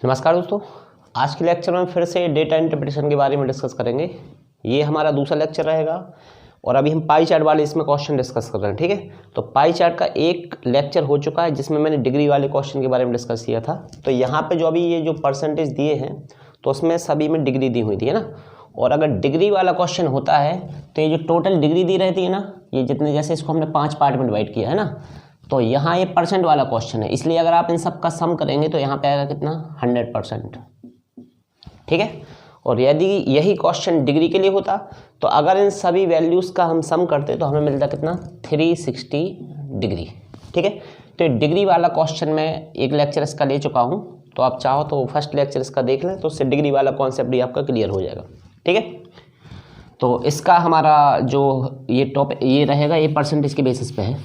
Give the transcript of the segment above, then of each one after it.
नमस्कार दोस्तों, आज के लेक्चर में फिर से डेटा इंटरप्रिटेशन के बारे में डिस्कस करेंगे। ये हमारा दूसरा लेक्चर रहेगा और अभी हम पाई चार्ट वाले इसमें क्वेश्चन डिस्कस कर रहे हैं। ठीक है, तो पाई चार्ट का एक लेक्चर हो चुका है जिसमें मैंने डिग्री वाले क्वेश्चन के बारे में डिस्कस किया था। तो यहाँ पे जो अभी ये जो परसेंटेज दिए हैं तो उसमें सभी में डिग्री दी हुई थी, है ना। और अगर डिग्री वाला क्वेश्चन होता है तो ये जो टोटल डिग्री दी रहती है ना, ये जितने, जैसे इसको हमने 5 पार्ट में डिवाइड किया है ना, तो यहाँ ये परसेंट वाला क्वेश्चन है, इसलिए अगर आप इन सब का सम करेंगे तो यहाँ पे आएगा कितना, 100%। ठीक है, और यदि यही क्वेश्चन डिग्री के लिए होता तो अगर इन सभी वैल्यूज़ का हम सम करते तो हमें मिलता कितना, 360 डिग्री। ठीक है, तो डिग्री वाला क्वेश्चन मैं एक लेक्चर इसका ले चुका हूँ, तो आप चाहो तो फर्स्ट लेक्चर इसका देख लें, तो उससे डिग्री वाला कॉन्सेप्ट भी आपका क्लियर हो जाएगा। ठीक है, तो इसका हमारा जो ये टॉपिक ये रहेगा, ये परसेंटेज के बेसिस पे है,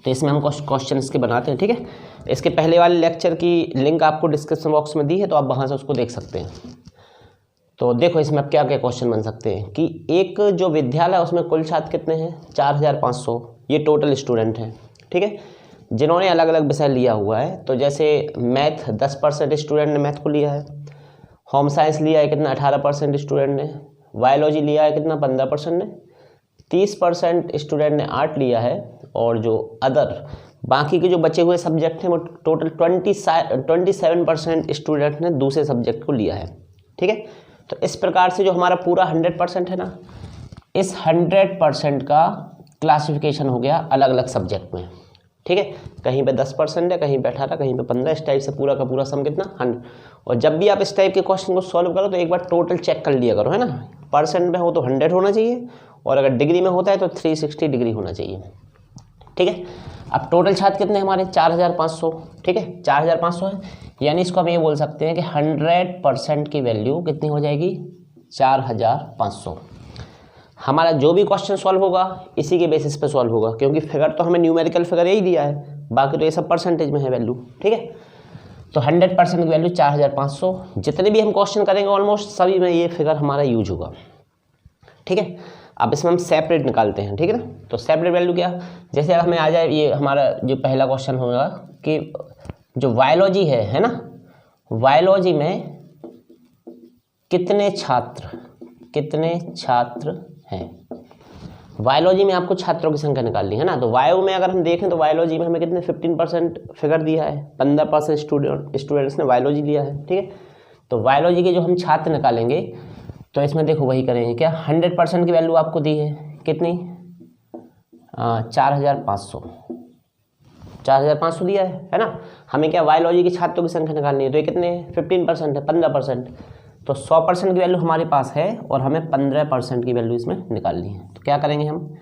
तो इसमें हम क्वेश्चन इसके बनाते हैं। ठीक है, इसके पहले वाले लेक्चर की लिंक आपको डिस्क्रिप्शन बॉक्स में दी है, तो आप वहाँ से उसको देख सकते हैं। तो देखो इसमें अब क्या क्या क्वेश्चन बन सकते हैं कि एक जो विद्यालय है उसमें कुल छात्र कितने हैं, 4500, ये टोटल स्टूडेंट हैं। ठीक है, जिन्होंने अलग अलग विषय लिया हुआ है, तो जैसे मैथ 10% स्टूडेंट ने मैथ को लिया है, होम साइंस लिया है कितना, 18% स्टूडेंट ने, बायोलॉजी लिया है कितना, 15% ने, 30% स्टूडेंट ने आर्ट लिया है, और जो अदर बाकी के जो बचे हुए सब्जेक्ट हैं वो टोटल 27% स्टूडेंट ने दूसरे सब्जेक्ट को लिया है। ठीक है, तो इस प्रकार से जो हमारा पूरा 100% है ना, इस 100% का क्लासिफिकेशन हो गया अलग अलग सब्जेक्ट में। ठीक है, कहीं पे 10% है, कहीं पे 18, कहीं पे 15, इस टाइप से पूरा का पूरा सम कितना, 100। और जब भी आप इस टाइप के क्वेश्चन को सॉल्व करो तो एक बार टोटल चेक कर लिया करो, है ना। परसेंट में हो तो 100 होना चाहिए, और अगर डिग्री में होता है तो 360 डिग्री होना चाहिए। ठीक है, अब टोटल छात्र कितने हमारे, 4500। ठीक है, 4500 है, यानी इसको हम ये बोल सकते हैं कि 100% की वैल्यू कितनी हो जाएगी, 4500। हमारा जो भी क्वेश्चन सॉल्व होगा इसी के बेसिस पे सॉल्व होगा, क्योंकि फिगर तो हमें न्यूमेरिकल फिगर यही दिया है, बाकी तो ये सब परसेंटेज में है वैल्यू। ठीक है, तो 100% की वैल्यू 4500। जितने भी हम क्वेश्चन करेंगे ऑलमोस्ट सभी में ये फिगर हमारा यूज होगा। ठीक है, अब इसमें हम सेपरेट निकालते हैं। ठीक है ना, तो सेपरेट वैल्यू क्या, जैसे हमें आ जाए, ये हमारा जो पहला क्वेश्चन होगा कि जो बायोलॉजी है ना, बायोलॉजी में कितने छात्र हैं। बायोलॉजी में आपको छात्रों की संख्या निकालनी है ना, तो बायो में अगर हम देखें तो बायोलॉजी में हमें कितने 15% फिगर दिया है, 15% स्टूडेंट्स ने बायोलॉजी लिया है। ठीक है, तो बायोलॉजी के जो हम छात्र निकालेंगे तो इसमें देखो वही करेंगे क्या, 100% की वैल्यू आपको दी है कितनी, 4500 दिया है ना। हमें क्या, बायोलॉजी के छात्रों की संख्या निकालनी है, तो ये कितने 15% है, 15%, तो 100% की वैल्यू हमारे पास है और हमें 15% की वैल्यू इसमें निकालनी है। तो क्या करेंगे हम,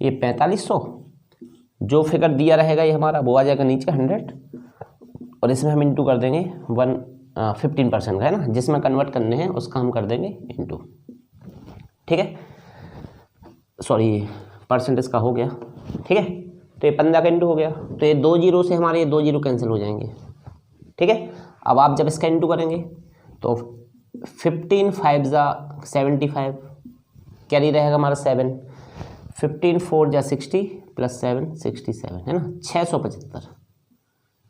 ये 4500 जो फिगर दिया रहेगा ये हमारा वो आ जाएगा नीचे 100, और इसमें हम इंटू कर देंगे 15% का, है ना, जिसमें कन्वर्ट करने हैं उसका हम कर देंगे इंटू। ठीक है, सॉरी परसेंटेज का हो गया। ठीक है, तो ये 15 का इंटू हो गया, तो ये 2 जीरो से हमारे ये 2 जीरो कैंसिल हो जाएंगे। ठीक है, अब आप जब इसका इंटू करेंगे तो 15 5 जा 75, कैरी रहेगा हमारा 7, 15 4 जा 60 प्लस 7 67, है ना, 675।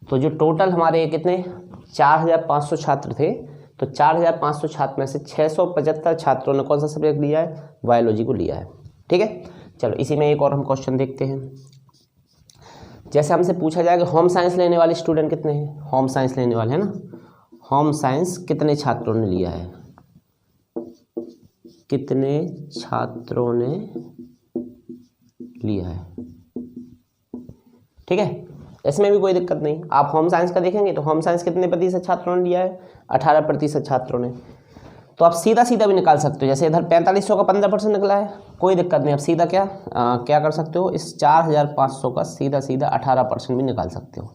तो जो टोटल हमारे कितने 4500 छात्र थे, तो 4500 छात्र में से 675 छात्रों ने कौन सा सब्जेक्ट लिया है, बायोलॉजी को लिया है। ठीक है, चलो इसी में एक और हम क्वेश्चन देखते हैं। जैसे हमसे पूछा जाएगा होम साइंस लेने वाले स्टूडेंट कितने हैं, होम साइंस लेने वाले, है ना, होम साइंस कितने छात्रों ने लिया है, कितने छात्रों ने लिया है। ठीक है, इसमें भी कोई दिक्कत नहीं, आप होम साइंस का देखेंगे तो होम साइंस कितने प्रतिशत छात्रों ने लिया है, 18% छात्रों ने। तो आप सीधा सीधा भी निकाल सकते हो, जैसे इधर 4500 का 15% निकला है, कोई दिक्कत नहीं, आप सीधा क्या कर सकते हो, इस 4500 का सीधा 18% भी निकाल सकते हो।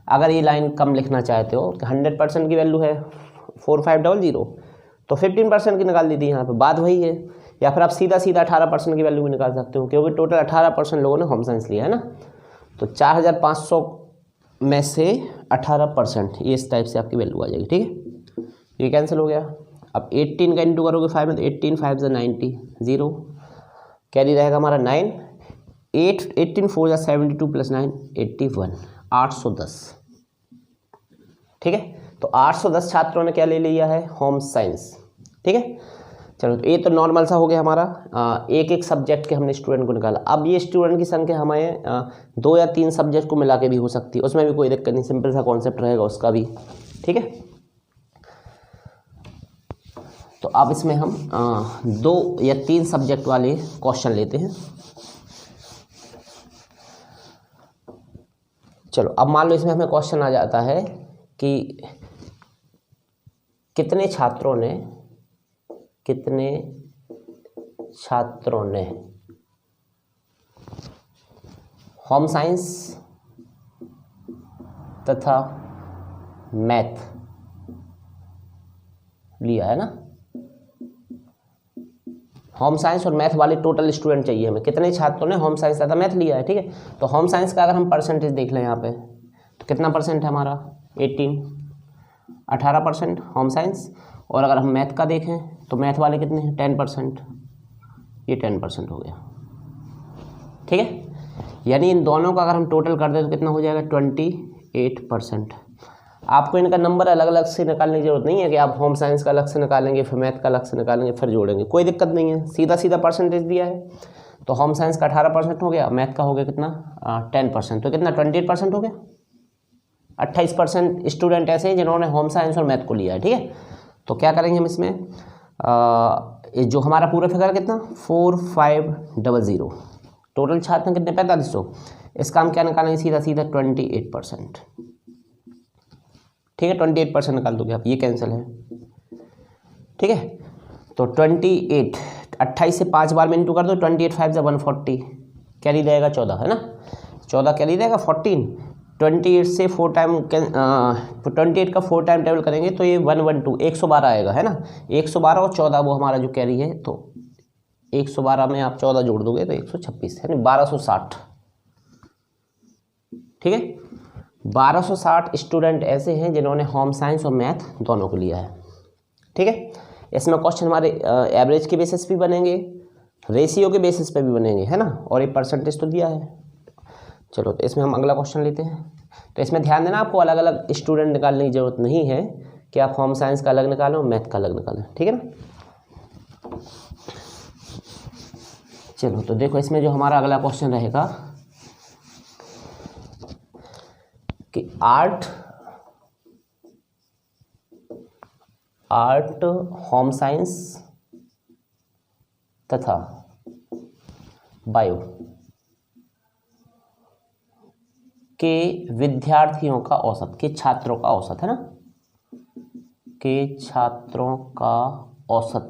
अगर ये लाइन कम लिखना चाहते हो कि 100% की वैल्यू है 4500, तो 15% की निकाल दी थी, यहाँ पे बात वही है। या फिर आप सीधा 18% की वैल्यू भी निकाल सकते हो, क्योंकि टोटल 18% लोगों ने होम साइंस लिया है ना। तो 4500 में से 18%, ये इस टाइप से आपकी वैल्यू आ जाएगी। ठीक है, ये कैंसिल हो गया। अब 18 का इंटू करोगे 5 में, तो 18 5 जा 90, 0 कैरी रहेगा हमारा 9, 18 4 जा 72 प्लस 9 81, 810। ठीक है, तो 810 छात्रों ने क्या ले लिया है, होम साइंस। ठीक है, चलो तो ये तो नॉर्मल सा हो गया हमारा, एक एक सब्जेक्ट के हमने स्टूडेंट को निकाला। अब ये स्टूडेंट की संख्या हमें 2 या 3 सब्जेक्ट को मिला के भी हो सकती है, उसमें भी कोई दिक्कत नहीं, सिंपल सा कॉन्सेप्ट रहेगा उसका भी। ठीक है, तो अब इसमें हम 2 या 3 सब्जेक्ट वाले क्वेश्चन लेते हैं। चलो अब मान लो इसमें हमें क्वेश्चन आ जाता है कि कितने छात्रों ने होम साइंस तथा मैथ लिया है ना। होम साइंस और मैथ वाले टोटल स्टूडेंट चाहिए हमें, कितने छात्रों ने होम साइंस तथा मैथ लिया है। ठीक है, तो होम साइंस का अगर हम परसेंटेज देख लें यहाँ पे, तो कितना परसेंट है हमारा, 18% होम साइंस। और अगर हम मैथ का देखें तो मैथ वाले कितने हैं, 10%, ये 10% हो गया। ठीक है, यानी इन दोनों का अगर हम टोटल कर दें तो कितना हो जाएगा, 28%। आपको इनका नंबर अलग अलग से निकालने की जरूरत नहीं है कि आप होम साइंस का अलग से निकालेंगे, फिर मैथ का अलग से निकालेंगे, फिर जोड़ेंगे, कोई दिक्कत नहीं है, सीधा सीधा परसेंटेज दिया है। तो होम साइंस का 18% हो गया, मैथ का हो गया कितना, 10%, तो कितना 28% हो गया। 28% स्टूडेंट ऐसे हैं जिन्होंने होम साइंस और मैथ को लिया है। ठीक है, तो क्या करेंगे हम इसमें, जो हमारा पूरा फिगर कितना, 4500, टोटल छात्र कितने, 4500, इसका हम क्या निकालेंगे, सीधा सीधा 28%। ठीक है, 28% निकाल दोगे आप, ये कैंसिल है। ठीक है, तो 28 से 5 बार में इंटू कर दो, 28 5 से 140, कैरी रहेगा 14, है ना, 14 कैरी रहेगा 14। 28 से 4 टाइम 28 का 4 टाइम टेबल करेंगे तो ये 112 112 आएगा, है ना। 112 और 14 वो हमारा जो कैरी है, तो 112 में आप 14 जोड़ दोगे तो 126, यानी 1260। ठीक है, 1260 स्टूडेंट ऐसे हैं जिन्होंने होम साइंस और मैथ दोनों को लिया है। ठीक है, इसमें क्वेश्चन हमारे एवरेज के बेसिस पे बनेंगे, रेशियो के बेसिस पे भी बनेंगे, है ना, और एक परसेंटेज तो दिया है। चलो तो इसमें हम अगला क्वेश्चन लेते हैं। तो इसमें ध्यान देना, आपको अलग अलग स्टूडेंट निकालने की जरूरत नहीं है कि आप होम साइंस का अलग निकालें और मैथ का अलग निकालें। ठीक है ना। चलो तो देखो इसमें जो हमारा अगला क्वेश्चन रहेगा कि आर्ट होम साइंस तथा बायो के विद्यार्थियों का औसत, के छात्रों का औसत, है ना, के छात्रों का औसत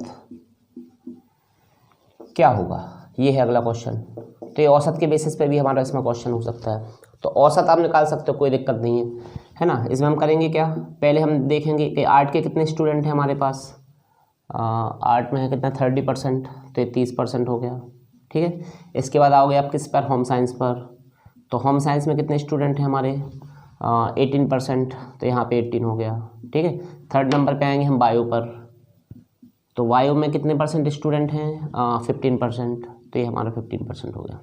क्या होगा, ये है अगला क्वेश्चन। तो ये औसत के बेसिस पे भी हमारा इसमें क्वेश्चन हो सकता है। तो औसत आप निकाल सकते हो, कोई दिक्कत नहीं है ना। इसमें हम करेंगे क्या, पहले हम देखेंगे कि आर्ट के कितने स्टूडेंट हैं हमारे पास। आर्ट में है कितना 30%, तो ये 30% हो गया। ठीक है, इसके बाद आओगे आप किस पर, होम साइंस पर। तो होम साइंस में कितने स्टूडेंट हैं हमारे 18%, तो यहाँ पे 18 हो गया। ठीक है, थर्ड नंबर पे आएंगे हम बायो पर। तो बायो में कितने परसेंट स्टूडेंट हैं 15%, तो ये हमारा 15% हो गया।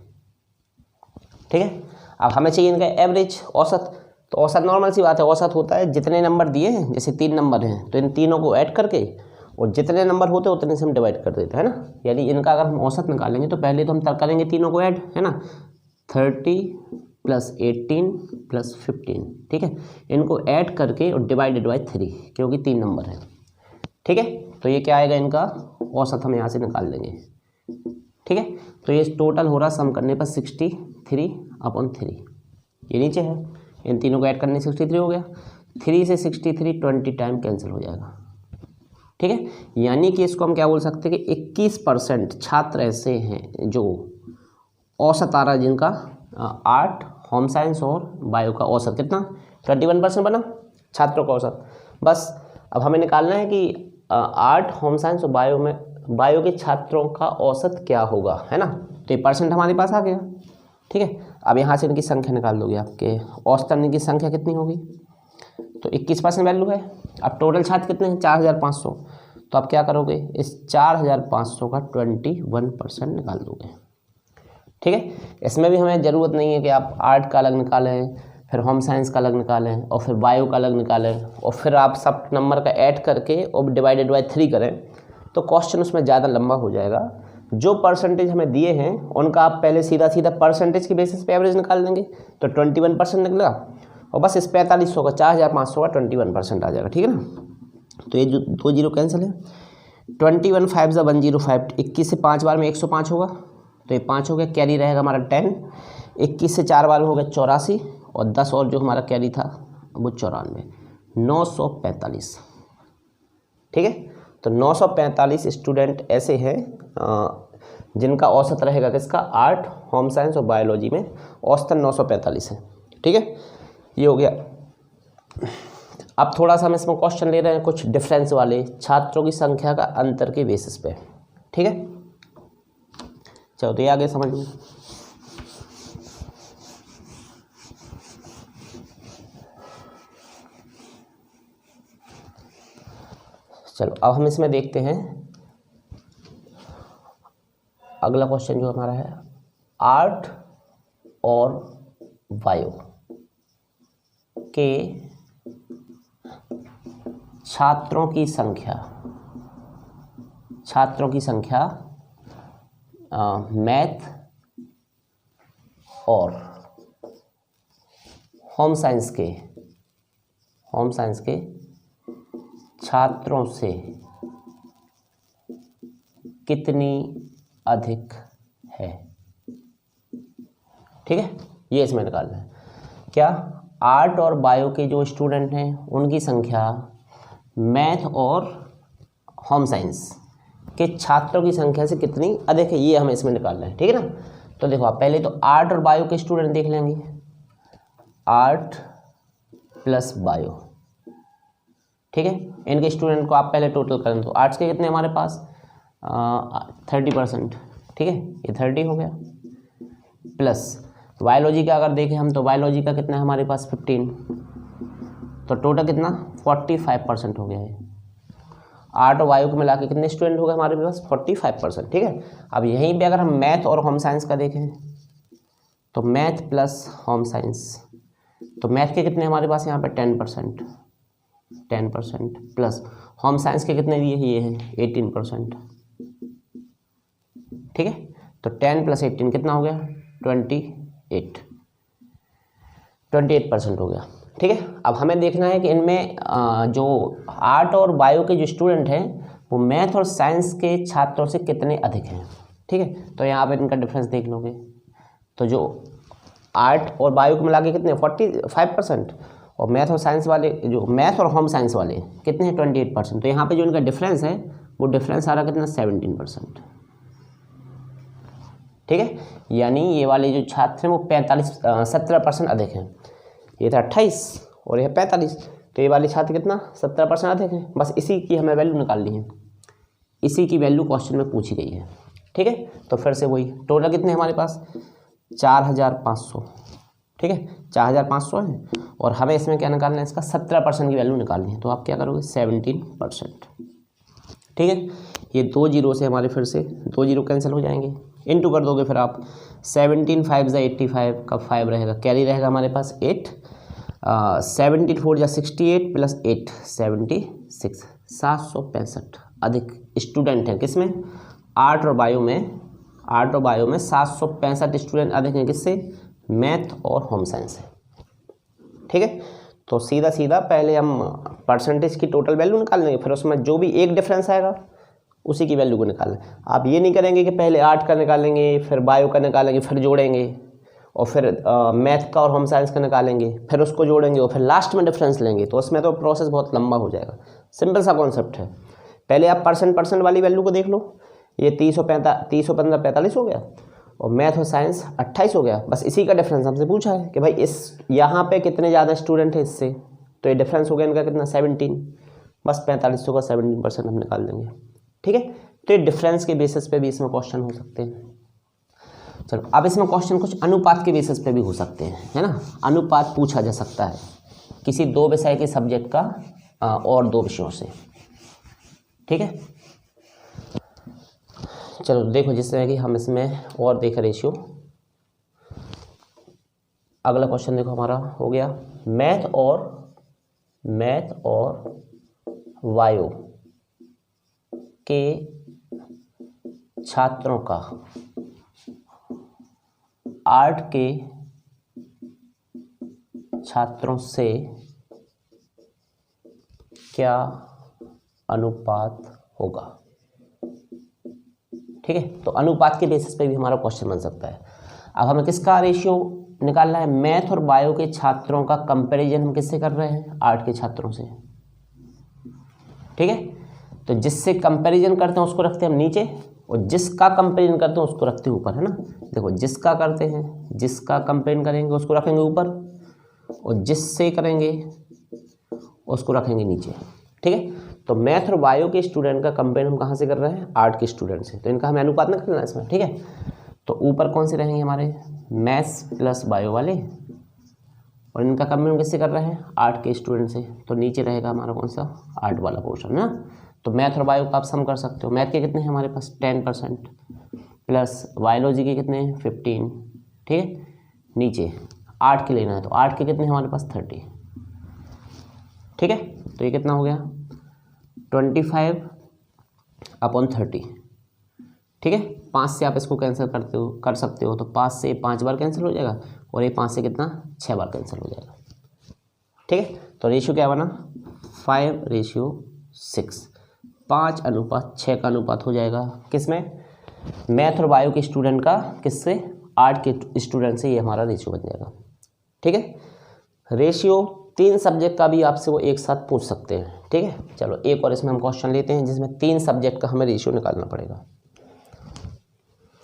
ठीक है, अब हमें चाहिए इनका एवरेज, औसत। तो औसत नॉर्मल सी बात है, औसत होता है जितने नंबर दिए हैं, जैसे 3 नंबर हैं तो इन तीनों को ऐड करके और जितने नंबर होते हैं उतने से हम डिवाइड कर देते हैं, है ना। यानी इनका अगर हम औसत निकालेंगे तो पहले तो हम करेंगे तीनों को ऐड, है ना, 30 + 18 + 15। ठीक है, इनको ऐड करके और डिवाइडेड बाई 3, क्योंकि 3 नंबर है। ठीक है, तो ये क्या आएगा, इनका औसत हम यहाँ से निकाल लेंगे। ठीक है, तो ये टोटल हो रहा सम करने पर 63/3, ये नीचे है, इन तीनों को ऐड करने 63 हो गया। 3 से 63 20 टाइम कैंसिल हो जाएगा। ठीक है, यानी कि इसको हम क्या बोल सकते हैं कि 21% छात्र ऐसे हैं जो औसत आ रहा है, जिनका आर्ट, होम साइंस और बायो का औसत कितना 21% बना छात्रों का औसत। बस अब हमें निकालना है कि आर्ट, होम साइंस और बायो के छात्रों का औसत क्या होगा, है ना। तो ये परसेंट हमारे पास आ गया। ठीक है, अब यहाँ से इनकी संख्या निकाल दोगे, आपके औसतन इनकी संख्या कितनी होगी, तो 21% वैल्यू है। अब टोटल छात्र कितने हैं 4500, तो आप क्या करोगे, इस 4500 का 21% निकाल दोगे। ठीक है, इसमें भी हमें ज़रूरत नहीं है कि आप आर्ट का अलग निकालें, फिर होम साइंस का अलग निकालें और फिर बायो का अलग निकालें और फिर आप सब नंबर का ऐड करके और डिवाइडेड बाय 3 करें तो क्वेश्चन उसमें ज़्यादा लंबा हो जाएगा। जो परसेंटेज हमें दिए हैं उनका आप पहले सीधा सीधा परसेंटेज के बेसिस पे एवरेज निकाल देंगे तो 21% निकलेगा और बस इस 4500 का 4500 का 21% आ जाएगा, ठीक है ना। तो ये जो 2 जीरो कैंसिल है, 21 5 ज़ा 105, 21 से 5 बार में 105 होगा तो ये 5 हो गया, कैरी रहेगा हमारा 10, 21 से 4 बार में हो गया 84 और 10 और जो हमारा कैरी था वो 94, 945, ठीक है। तो 945 स्टूडेंट ऐसे हैं जिनका औसत रहेगा किसका, आर्ट, होम साइंस और बायोलॉजी में औसतन 945 है, ठीक है। ये हो गया। अब थोड़ा सा हम इसमें क्वेश्चन ले रहे हैं कुछ डिफरेंस वाले, छात्रों की संख्या का अंतर के बेसिस पे, ठीक है। चलो तो ये आगे समझ लीजिए। चलो अब हम इसमें देखते हैं अगला क्वेश्चन जो हमारा है, आर्ट और बायो के छात्रों की संख्या मैथ और होम साइंस के छात्रों से कितनी अधिक है, ठीक है। ये इसमें निकालना है क्या, आर्ट और बायो के जो स्टूडेंट हैं उनकी संख्या मैथ और होम साइंस के छात्रों की संख्या से कितनी अधिक है, ये हमें इसमें निकालना है, ठीक है ना। तो देखो आप पहले तो आर्ट और बायो के स्टूडेंट देख लेंगे, आर्ट प्लस बायो, ठीक है। इनके स्टूडेंट को आप पहले टोटल करें तो आर्ट्स के कितने हमारे पास 30%, ठीक है, ये 30 हो गया, प्लस बायोलॉजी का अगर देखें हम तो बायोलॉजी का कितना है हमारे पास 15, तो टोटल कितना 45% हो गया है। आर्ट और बायो को मिला के कितने स्टूडेंट हो गए हमारे पास 45%, ठीक है। अब यहीं पे अगर हम मैथ और होम साइंस का देखें तो मैथ प्लस होम साइंस, तो मैथ के कितने हमारे पास यहाँ पे 10%, प्लस होम साइंस के कितने दिए, ये है 18%, ठीक है। तो 10 + 18 कितना हो गया 28% हो गया, ठीक है। अब हमें देखना है कि इनमें जो आर्ट और बायो के जो स्टूडेंट हैं वो मैथ और साइंस के छात्रों से कितने अधिक हैं, ठीक है। तो यहाँ पे इनका डिफरेंस देख लोगे तो जो आर्ट और बायो को मिला के कितने 45% और मैथ और साइंस वाले, जो मैथ और होम साइंस वाले कितने हैं 28%। तो यहाँ पे जो इनका डिफरेंस है वो डिफरेंस आ रहा कितना 17%, ठीक है। यानी ये वाले जो छात्र हैं वो 17% अधिक हैं, ये था 28 और यह 45, तो ये वाले छात्र कितना 17% अधिक हैं। बस इसी की हमें वैल्यू निकालनी है, इसी की वैल्यू क्वेश्चन में पूछी गई है, ठीक है। तो फिर से वही टोटल कितने हमारे पास 4500, ठीक है, 4500 है और हमें इसमें क्या निकालना है, इसका 17% की वैल्यू निकालनी है। तो आप क्या करोगे 17%, ठीक है। ये 2 जीरो से हमारे फिर से 2 जीरो कैंसिल हो जाएंगे, इनटू कर दोगे फिर आप 17 5 ज़ा 85 का 5 रहेगा, कैरी रहेगा हमारे पास 8, 74 ज़ा 68 प्लस 8 76, 765 अधिक स्टूडेंट हैं किसमें, आर्ट और बायो में 765 स्टूडेंट अधिक हैं किससे, मैथ और होम साइंस से, ठीक है। तो सीधा सीधा पहले हम परसेंटेज की टोटल वैल्यू निकाल लेंगे, फिर उसमें जो भी एक डिफरेंस आएगा उसी की वैल्यू को निकालें। आप ये नहीं करेंगे कि पहले आर्ट का निकालेंगे फिर बायो का निकालेंगे फिर जोड़ेंगे और फिर मैथ का और होम साइंस का निकालेंगे फिर उसको जोड़ेंगे और फिर लास्ट में डिफरेंस लेंगे, तो उसमें तो प्रोसेस बहुत लंबा हो जाएगा। सिंपल सा कॉन्सेप्ट है, पहले आप परसेंट वाली वैल्यू को देख लो, ये 315 45 हो गया और मैथ और साइंस 28 हो गया, बस इसी का डिफरेंस हमसे पूछा है कि भाई इस यहाँ पे कितने ज़्यादा स्टूडेंट है इससे, तो ये डिफरेंस हो गया इनका कितना 17, बस 4500 का 17% हम निकाल देंगे, ठीक है। तो ये डिफरेंस के बेसिस पे भी इसमें क्वेश्चन हो सकते हैं। चलो अब इसमें क्वेश्चन कुछ अनुपात के बेसिस पे भी हो सकते हैं, है ना, अनुपात पूछा जा सकता है किसी 2 विषय के सब्जेक्ट का और 2 विषयों से, ठीक है। चलो देखो जिस तरह कि हम इसमें और देखें रेशियो, अगला क्वेश्चन देखो हमारा हो गया, मैथ और बायो के छात्रों का आर्ट के छात्रों से क्या अनुपात होगा। ठीक है, तो अनुपात के बेसिस पे भी हमारा क्वेश्चन बन सकता है। अब हमें किसका रेशियो निकालना है, मैथ और बायो के छात्रों का कंपैरिजन हम किससे कर रहे हैं, आर्ट के छात्रों से। ठीक है, तो जिससे कंपैरिजन करते हैं उसको रखते हैं हम नीचे, और जिसका कंपेरिजन करते हैं उसको रखते हैं ऊपर, है ना। देखो जिसका करते हैं, जिसका कंपेरिजन करेंगे उसको रखेंगे ऊपर, और जिससे करेंगे उसको रखेंगे नीचे। ठीक है, तो मैथ और बायो के स्टूडेंट का कंपेरिजन हम कहाँ से कर रहे हैं, आर्ट के स्टूडेंट से, तो इनका हमें अनुपात निकालना है इसमें। ठीक है, तो ऊपर कौन से रहेंगे हमारे, मैथ्स प्लस बायो वाले, और इनका कंपेरिजन किससे कर रहे हैं, आर्ट के स्टूडेंट से, तो नीचे रहेगा हमारा कौन सा, आर्ट वाला पोर्शन ना। तो मैथ और बायो का आप सम कर सकते हो, मैथ के कितने हैं हमारे पास 10% प्लस बायोलॉजी के कितने हैं 15। ठीक है, नीचे आर्ट के लेना है, तो आर्ट के कितने हैं हमारे पास 30। ठीक है, तो ये कितना हो गया 25/30। ठीक है, 5 से आप इसको कैंसिल कर सकते हो, तो 5 से 5 बार कैंसिल हो जाएगा, और ये 5 से कितना 6 बार कैंसिल हो जाएगा। ठीक है, तो रेशियो क्या बना 5:6, 5:6 का अनुपात हो जाएगा किसमें, मैथ और बायो के स्टूडेंट का किससे, आर्ट के स्टूडेंट से, ये हमारा रेशियो बन जाएगा। ठीक है, रेशियो 3 सब्जेक्ट का भी आपसे वो एक साथ पूछ सकते हैं। ठीक है, चलो एक और इसमें हम क्वेश्चन लेते हैं जिसमें 3 सब्जेक्ट का हमें रेशियो निकालना पड़ेगा।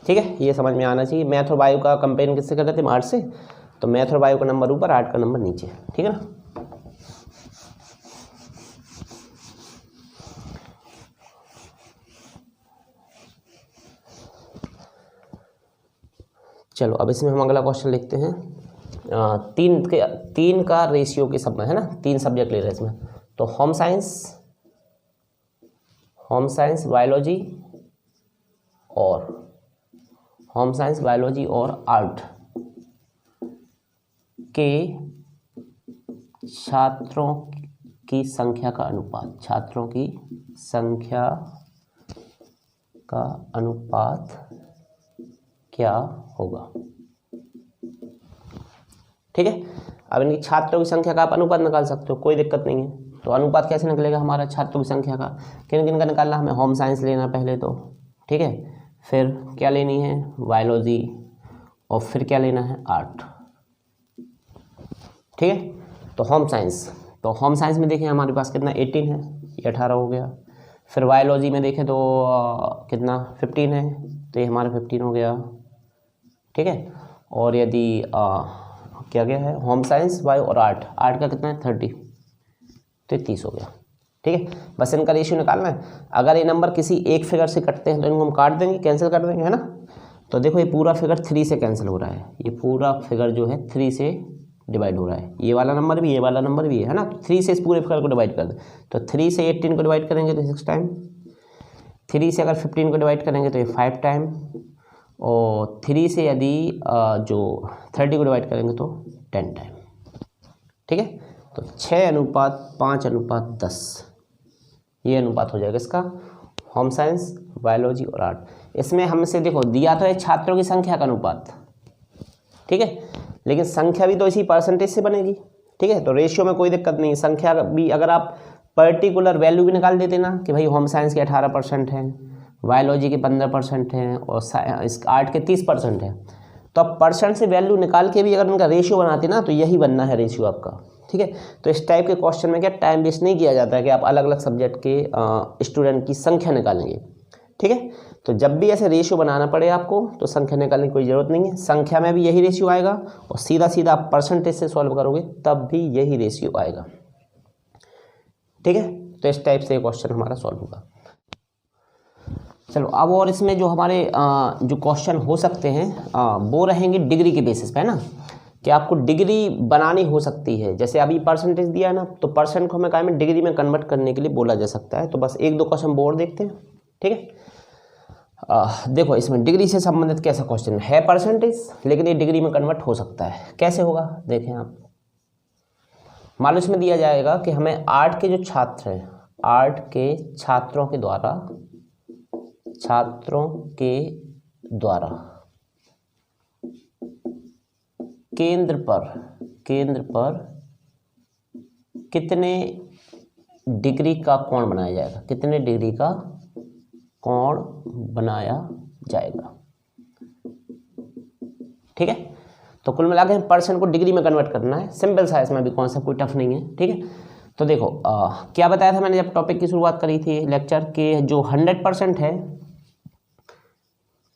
ठीक है, ये समझ में आना चाहिए। मैथ और बायो का कंपेरिजन किससे कर रहे थे, आर्ट से, तो मैथ और बायो का नंबर ऊपर, आर्ट का नंबर नीचे। ठीक है ना। चलो अब इसमें हम अगला क्वेश्चन लिखते हैं। 3 का रेशियो के सब में है ना, 3 सब्जेक्ट ले रहे हैं इसमें, तो होम साइंस बायोलॉजी और आर्ट के छात्रों की संख्या का अनुपात क्या होगा। ठीक है, अब इनकी छात्रों की संख्या का आप अनुपात निकाल सकते हो, कोई दिक्कत नहीं है। तो अनुपात कैसे निकलेगा हमारा छात्रों की संख्या का, किन किन का निकालना, हमें होम साइंस लेना पहले तो। ठीक है, फिर क्या लेनी है बायोलॉजी, और फिर क्या लेना है आर्ट। ठीक है, तो होम साइंस में देखें हमारे पास कितना 18 है, ये 18 हो गया। फिर बायोलॉजी में देखें तो कितना 15 है, तो ये हमारा 15 हो गया। ठीक है, और यदि क्या गया है होम साइंस बायो और आर्ट का कितना है 30, तो 30 हो गया। ठीक है, बस इनका रेशियो निकालना है। अगर ये नंबर किसी एक फिगर से कटते हैं तो इनको हम काट देंगे, कैंसिल कर देंगे, है ना। तो देखो ये पूरा फिगर 3 से कैंसिल हो रहा है, ये पूरा फिगर जो है 3 से डिवाइड हो रहा है, ये वाला नंबर भी, ये वाला नंबर भी है ना। 3 से इस पूरे फिगर को डिवाइड कर दें, तो 3 से 18 को डिवाइड करेंगे तो 6 टाइम, 3 से अगर 15 को डिवाइड करेंगे तो ये 5 टाइम, और 3 से यदि जो 30 को डिवाइड करेंगे तो 10 टाइम। ठीक है, तो 6:5:10 ये अनुपात हो जाएगा इसका, होम साइंस बायोलॉजी और आर्ट। इसमें हमसे देखो दिया तो है छात्रों की संख्या का अनुपात। ठीक है, लेकिन संख्या भी तो इसी परसेंटेज से बनेगी। ठीक है, तो रेशियो में कोई दिक्कत नहीं, संख्या भी अगर आप पर्टिकुलर वैल्यू भी निकाल देते ना, कि भाई होम साइंस के 18% हैं, बायोलॉजी के 15% हैं, और इस आर्ट के 30% हैं, तो आप परसेंट से वैल्यू निकाल के भी अगर उनका रेशियो बनाते ना, तो यही बनना है रेशियो आपका। ठीक है, तो इस टाइप के क्वेश्चन में क्या टाइम वेस्ट नहीं किया जाता है कि आप अलग अलग सब्जेक्ट के स्टूडेंट की संख्या निकालेंगे। ठीक है, तो जब भी ऐसे रेशियो बनाना पड़े आपको तो संख्या निकालने की कोई ज़रूरत नहीं है, संख्या में भी यही रेशियो आएगा, और सीधा सीधा आप परसेंटेज से सॉल्व करोगे तब भी यही रेशियो आएगा। ठीक है, तो इस टाइप से क्वेश्चन हमारा सॉल्व होगा। चलो अब और इसमें जो हमारे जो क्वेश्चन हो सकते हैं वो रहेंगे डिग्री के बेसिस पे, है ना, कि आपको डिग्री बनानी हो सकती है। जैसे अभी परसेंटेज दिया है ना, तो परसेंट को हमें क्या में डिग्री में कन्वर्ट करने के लिए बोला जा सकता है। तो बस 1-2 क्वेश्चन बोर्ड देखते हैं। ठीक है, देखो इसमें डिग्री से संबंधित कैसा क्वेश्चन है परसेंटेज, लेकिन ये डिग्री में कन्वर्ट हो सकता है। कैसे होगा देखें आप। मान लो इसमें दिया जाएगा कि हमें आर्ट के जो छात्र हैं, आर्ट के छात्रों के द्वारा केंद्र पर कितने डिग्री का कोण बनाया जाएगा, कितने डिग्री का कोण बनाया जाएगा। ठीक है, तो कुल मिला के परसेंट को डिग्री में कन्वर्ट करना है। सिंपल सा, इसमें भी कॉन्सेप्ट कोई टफ नहीं है। ठीक है, तो देखो क्या बताया था मैंने जब टॉपिक की शुरुआत करी थी लेक्चर के, जो 100% है,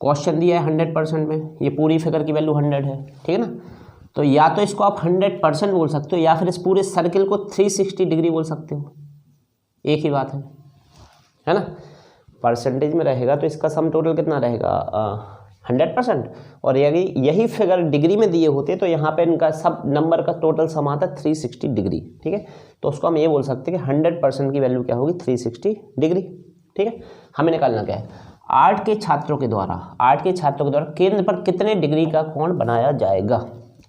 क्वेश्चन दिया है 100% में, ये पूरी फिगर की वैल्यू 100 है। ठीक है ना, तो या तो इसको आप 100% बोल सकते हो या फिर इस पूरे सर्किल को 360 डिग्री बोल सकते हो, एक ही बात है ना। परसेंटेज में रहेगा तो इसका सम टोटल कितना रहेगा 100%, और यही फिगर डिग्री में दिए होते तो यहाँ पे इनका सब नंबर का टोटल सम आता 360 डिग्री। ठीक है, तो उसको हम ये बोल सकते हैं कि 100% की वैल्यू क्या होगी 360 डिग्री। ठीक है, हमें निकालना क्या है, आर्ट के छात्रों के द्वारा केंद्र पर कितने डिग्री का कोण बनाया जाएगा।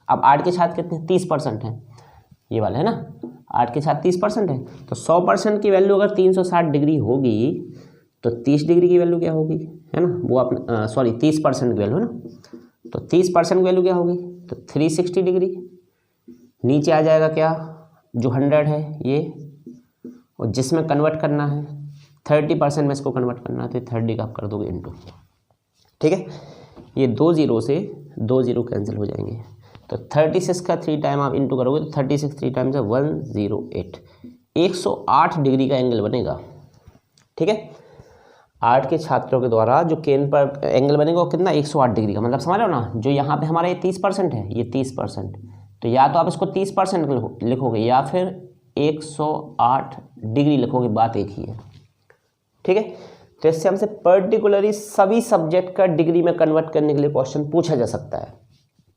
अब आर्ट के छात्र कितने 30% हैं, ये वाला है ना, आर्ट के छात्र 30% है, तो 100% की वैल्यू अगर 360 डिग्री होगी तो 30 डिग्री की वैल्यू क्या होगी, है ना, वो अपने 30% की वैल्यू है ना, तो 30% की वैल्यू क्या होगी तो 360 डिग्री। नीचे आ जाएगा क्या, जो 100 है ये, और जिसमें कन्वर्ट करना है 30% में इसको कन्वर्ट करना है, तो 30 का आप कर दोगे इंटू। ठीक है, ये 2 0 से 2 0 कैंसिल हो जाएंगे, तो 36 का 3 टाइम आप इंटू करोगे तो 36 3 टाइम से 108, 108 डिग्री का एंगल बनेगा। ठीक है, आर्ट के छात्रों के द्वारा जो केंद्र पर एंगल बनेगा वो कितना 108 डिग्री का, मतलब समझ रहे हो ना, जो यहाँ पे हमारा ये 30% है, ये 30%, तो या तो आप इसको 30% लिखोगे या फिर 108 डिग्री लिखोगे, बात एक ही है। ठीक है, तो इससे हमसे पर्टिकुलरली सभी सब्जेक्ट का डिग्री में कन्वर्ट करने के लिए क्वेश्चन पूछा जा सकता है।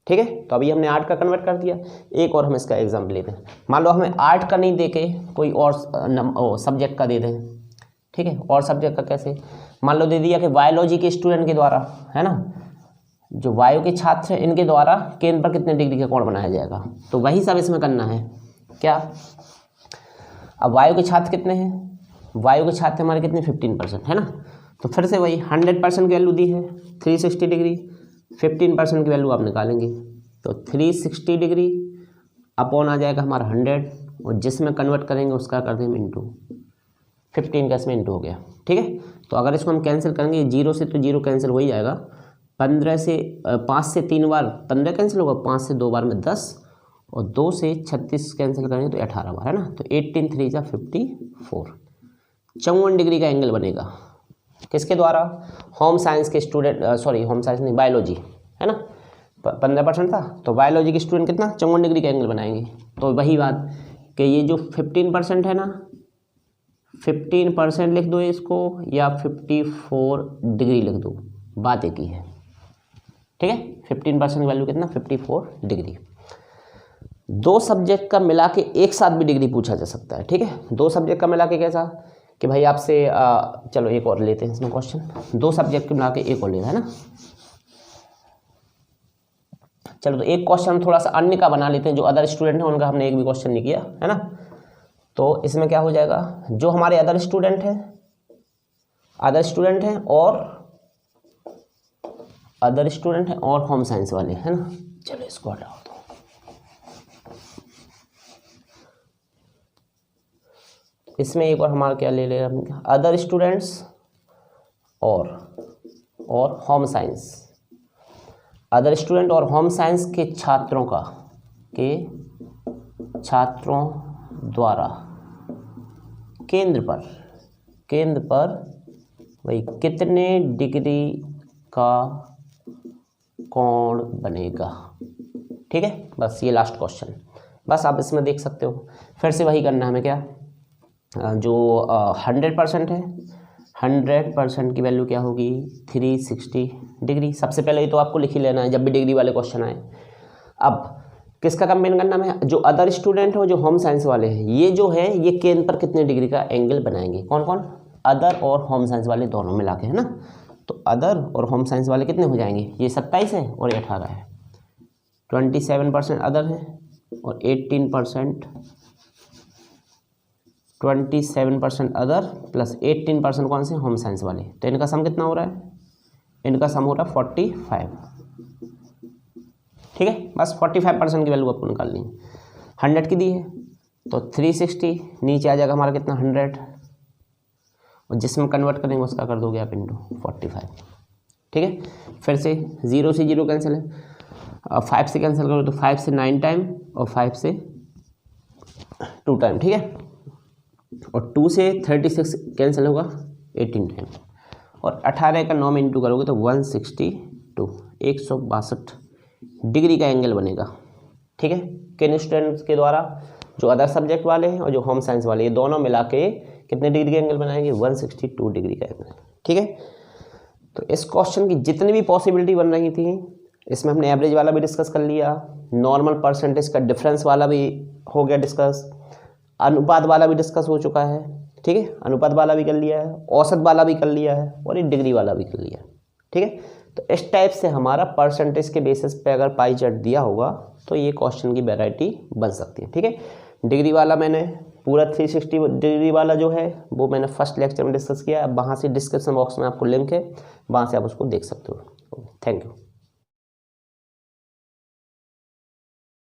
ठीक है, तो अभी हमने आर्ट का कन्वर्ट कर दिया, एक और हम इसका एग्जाम्पल लेते हैं। मान लो हमें आर्ट का नहीं दे के कोई और सब्जेक्ट का दे दें। ठीक है, और सब्जेक्ट का कैसे, मान लो दे दिया कि बायोलॉजी के स्टूडेंट के द्वारा, है ना, जो वायु के छात्र हैं इनके द्वारा केंद्र पर कितने डिग्री का कोण बनाया जाएगा, तो वही सब इसमें करना है। क्या, अब वायु के छात्र कितने हैं, वायु के छात्र हमारे कितने 15% है ना, तो फिर से वही 100% की वैल्यू दी है 360 डिग्री, 15% की वैल्यू आप निकालेंगे तो 360 डिग्री अपॉन आ जाएगा हमारा 100, और जिसमें कन्वर्ट करेंगे उसका कर देंगे इंटू 15 का इसमें इंटू हो गया। ठीक है, तो अगर इसको हम कैंसिल करेंगे 0 से तो 0 कैंसिल हो ही जाएगा, 5 से 3 बार 15 कैंसिल होगा, 5 से 2 बार में 10, और 2 से 36 कैंसिल करेंगे तो 18 बार, है ना, तो 18 3 जा 54, 54 डिग्री का एंगल बनेगा। किसके द्वारा, होम साइंस के स्टूडेंट, होम साइंस नहीं, बायोलॉजी, है ना, 15% था, तो बायोलॉजी के स्टूडेंट कितना 54 डिग्री का एंगल बनाएंगे। तो वही बात कि ये जो 15% है ना, 15% लिख दो इसको या 54 डिग्री लिख दो, बात एक ही है। ठीक है, 15% की वैल्यू कितना 54 डिग्री। दो सब्जेक्ट का मिला के एक साथ भी डिग्री पूछा जा सकता है। ठीक है, दो सब्जेक्ट का मिला के कैसा कि भाई आपसे चलो एक और लेते हैं इसमें क्वेश्चन, दो सब्जेक्ट मिला के एक और लेना है ना। चलो तो एक क्वेश्चन थोड़ा सा अन्य का बना लेते हैं, जो अदर स्टूडेंट हैं उनका हमने एक भी क्वेश्चन नहीं किया है ना। तो इसमें क्या हो जाएगा, जो हमारे अदर स्टूडेंट हैं और होम साइंस वाले हैं ना, चलो इसको हटाओ। तो इसमें एक बार हमारा क्या ले लेगा, अदर स्टूडेंट्स और होम साइंस, अदर स्टूडेंट और होम साइंस के छात्रों द्वारा केंद्र पर वही कितने डिग्री का कोण बनेगा। ठीक है, बस ये लास्ट क्वेश्चन, बस आप इसमें देख सकते हो। फिर से वही करना है हमें, क्या जो 100% है, 100% की वैल्यू क्या होगी 360 डिग्री। सबसे पहले ये तो आपको लिख ही लेना है जब भी डिग्री वाले क्वेश्चन आए। अब किसका कंबाइन करना है, जो अदर स्टूडेंट हो, जो होम साइंस वाले हैं, ये जो है ये केंद्र पर कितने डिग्री का एंगल बनाएंगे, कौन कौन, अदर और होम साइंस वाले दोनों मिला के, है ना। तो अदर और होम साइंस वाले कितने हो जाएंगे, ये 27 है और ये 18 है। 27% अदर है और 27% अदर प्लस 18% कौन से, होम साइंस वाले। तो इनका सम कितना हो रहा है, इनका सम हो रहा है 45। ठीक है, बस 45% की वैल्यू आपको निकालनी है। 100 की दी है तो 360 नीचे आ जाएगा हमारा कितना, 100, और जिसमें कन्वर्ट करेंगे उसका कर दोगे आप इंटू 45। ठीक है, फिर से 0 से 0 कैंसिल है, 5 से कैंसिल करो तो 5 से 9 टाइम और 5 से 2 टाइम। ठीक है, और 2 से 36 कैंसिल होगा 18 टाइम, और 18 का 9 में इंटू करोगे तो 162 162 डिग्री का एंगल बनेगा। ठीक है, किन स्टूडेंट्स के द्वारा, जो अदर सब्जेक्ट वाले हैं और जो होम साइंस वाले, ये दोनों मिला के कितने डिग्री का एंगल बनाएंगे, 162 डिग्री का एंगल। ठीक है, तो इस क्वेश्चन की जितनी भी पॉसिबिलिटी बन रही थी, इसमें हमने एवरेज वाला भी डिस्कस कर लिया, नॉर्मल परसेंटेज का डिफरेंस वाला भी हो गया डिस्कस, अनुपात वाला भी डिस्कस हो चुका है। ठीक है, अनुपात वाला भी कर लिया है, औसत वाला भी कर लिया है और ये डिग्री वाला भी कर लिया है। ठीक है, तो इस टाइप से हमारा परसेंटेज के बेसिस पे अगर पाई चार्ट दिया होगा तो ये क्वेश्चन की वैरायटी बन सकती है। ठीक है, डिग्री वाला मैंने पूरा 360 डिग्री वाला जो है वो मैंने फर्स्ट लेक्चर में डिस्कस किया है। अब वहाँ से डिस्क्रिप्शन बॉक्स में आपको लिंक है, वहाँ से आप उसको देख सकते हो। Thank you.